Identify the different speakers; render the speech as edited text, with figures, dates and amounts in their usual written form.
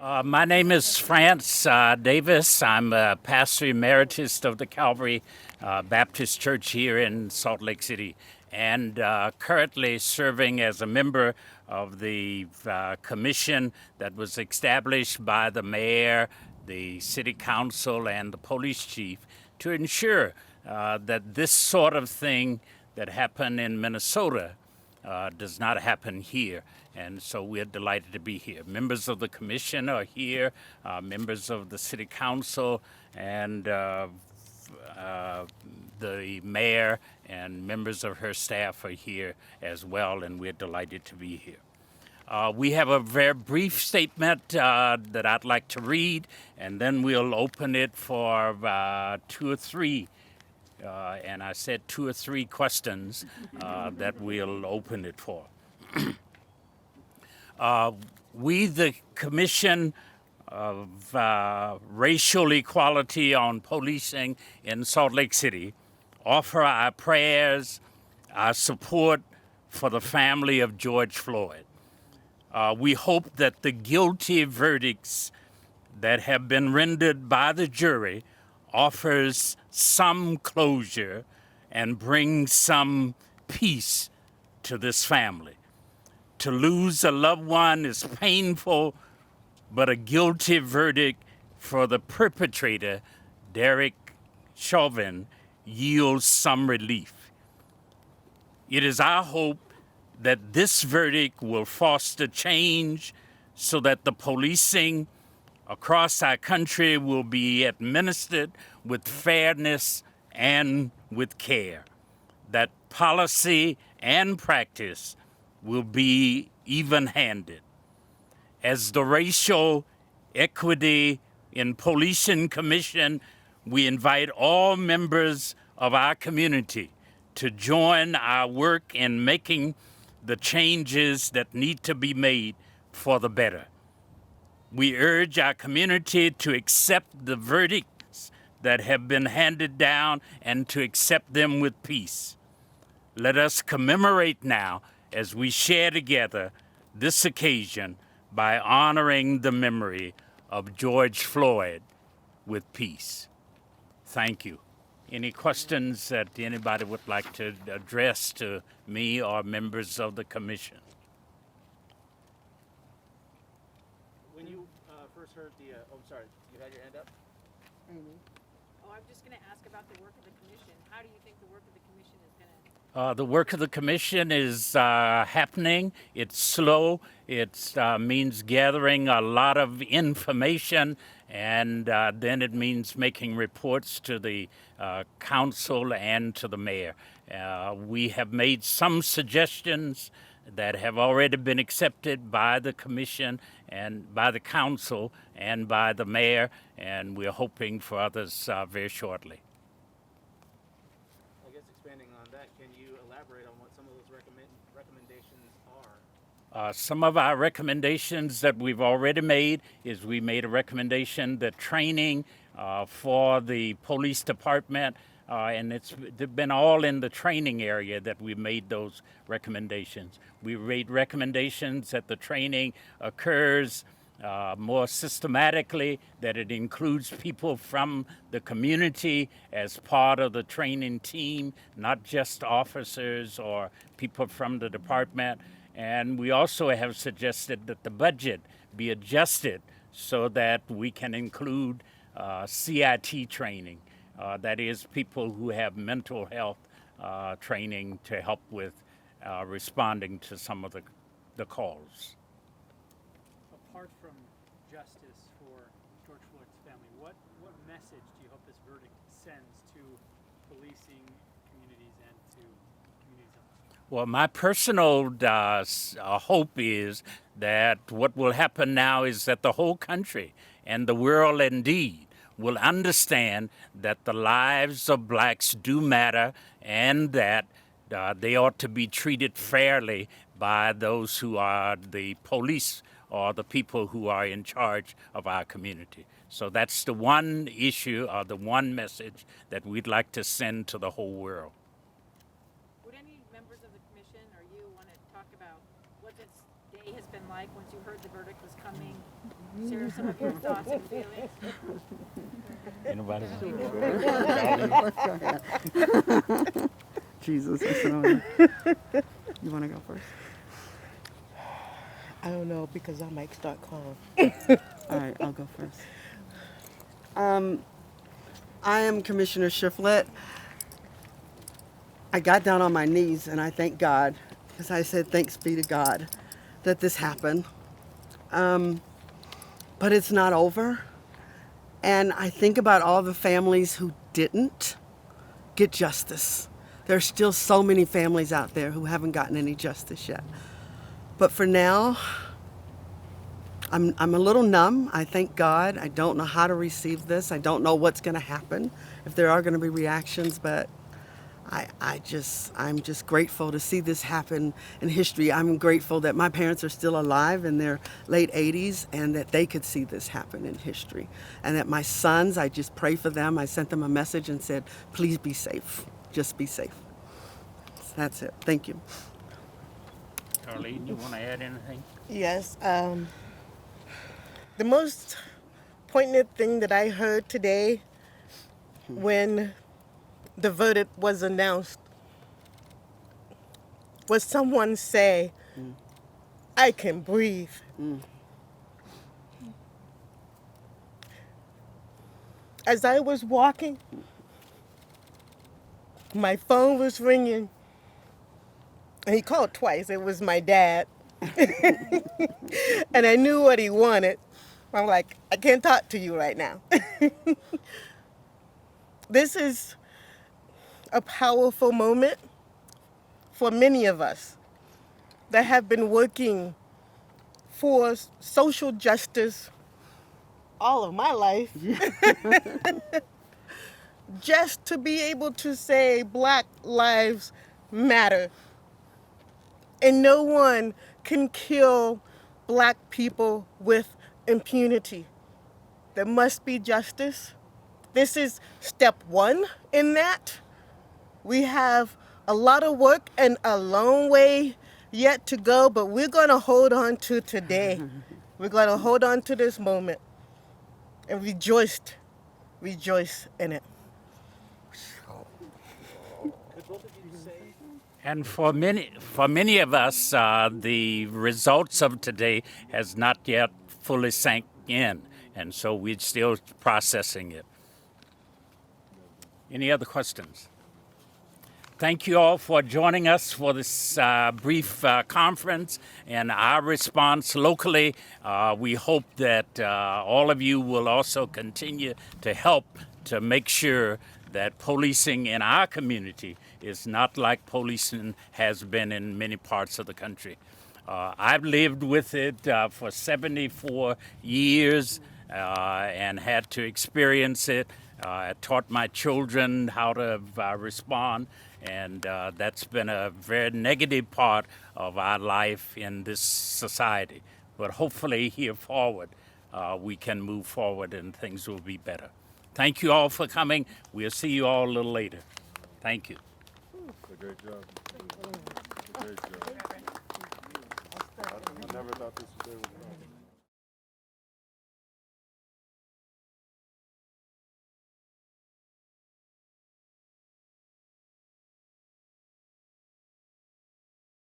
Speaker 1: My name is France Davis. I'm a pastor emeritus of the Calvary Baptist Church here in Salt Lake City, and currently serving as a member of the commission that was established by the mayor, the city council, and the police chief to ensure that this sort of thing that happened in Minnesota does not happen here. And so we're delighted to be here. Members of the commission are here, members of the city council, and the mayor and members of her staff are here as well, and we're delighted to be here. We have a very brief statement that I'd like to read, and then we'll open it for two or three and I said two or three questions that we'll open it for. We, the Commission of Racial Equality on Policing in Salt Lake City, offer our prayers, our support for the family of George Floyd. We hope that the guilty verdicts that have been rendered by the jury offers some closure and brings some peace to this family. To lose a loved one is painful, but a guilty verdict for the perpetrator, Derek Chauvin, yields some relief. It is our hope that this verdict will foster change so that the policing across our country will be administered with fairness and with care, that policy and practice will be even-handed. As the Racial Equity in Policing Commission, we invite all members of our community to join our work in making the changes that need to be made for the better. We urge our community to accept the verdicts that have been handed down and to accept them with peace. Let us commemorate now as we share together this occasion by honoring the memory of George Floyd with peace. Thank you. Any questions that anybody would like to address to me or members of the commission?
Speaker 2: When you first heard the, sorry, you had your hand up?
Speaker 3: Oh, I'm just going to ask about the work of the commission. How do you think the work of the commission is going to?
Speaker 1: The work of the commission is happening. It's slow. It means gathering a lot of information, and then it means making reports to the council and to the mayor. We have made some suggestions that have already been accepted by the commission and by the council and by the mayor, and we're hoping for others very shortly.
Speaker 2: I guess expanding on that, can you elaborate on what some of those recommendations are?
Speaker 1: Some of our recommendations that we've already made is we made a recommendation that training for the police department, and they've been all in the training area that we made those recommendations. We made recommendations that the training occurs more systematically, that it includes people from the community as part of the training team, not just officers or people from the department. And we also have suggested that the budget be adjusted so that we can include CIT training, that is, people who have mental health training to help with responding to some of the calls.
Speaker 4: Apart from justice for George Floyd's family, what message do you hope this verdict sends to policing communities and to communities of color?
Speaker 1: Well, my personal hope is that what will happen now is that the whole country and the world indeed will understand that the lives of blacks do matter and that they ought to be treated fairly by those who are the police or the people who are in charge of our community. So that's the one issue or the one message that we'd like to send to the whole world.
Speaker 3: Would any members of the commission or you want to talk about what this day has been like once you heard the verdict was coming. Share some of your thoughts and feelings.
Speaker 1: Anybody?
Speaker 5: Jesus, I saw you. You want to go first?
Speaker 6: I don't know because I might start crying.
Speaker 5: All right, I'll go first. I am Commissioner Shiflett. I got down on my knees and I thank God, because I said, thanks be to God that this happened. But it's not over. And I think about all the families who didn't get justice. There's still so many families out there who haven't gotten any justice yet. But for now, I'm a little numb. I thank God. I don't know how to receive this. I don't know what's going to happen, if there are going to be reactions, but I'm just grateful to see this happen in history. I'm grateful that my parents are still alive in their late 80s and that they could see this happen in history. And that my sons, I just pray for them. I sent them a message and said, please be safe. Just be safe. So that's it. Thank you.
Speaker 1: Carlene, you want to add anything?
Speaker 6: Yes. The most poignant thing that I heard today when the verdict was announced was someone say, I can breathe. As I was walking, my phone was ringing. And he called twice. It was my dad. And I knew what he wanted. I'm like, I can't talk to you right now. This is a powerful moment for many of us that have been working for social justice all of my life. Just to be able to say Black Lives Matter. And no one can kill Black people with impunity. There must be justice. This is step one in that. We have a lot of work and a long way yet to go, but we're going to hold on to today. We're going to hold on to this moment and rejoice in it.
Speaker 2: Could both of you say,
Speaker 1: And for many of us, the results of today has not yet fully sank in, and so we're still processing it. Any other questions? Thank you all for joining us for this brief conference and our response locally. We hope that all of you will also continue to help to make sure that policing in our community is not like policing has been in many parts of the country. I've lived with it for 74 years and had to experience it. I taught my children how to respond, and that's been a very negative part of our life in this society. But hopefully here forward, we can move forward and things will be better. Thank you all for coming. We'll see you all a little later. Thank you.
Speaker 7: Great job. Great job. I never thought this day would happen.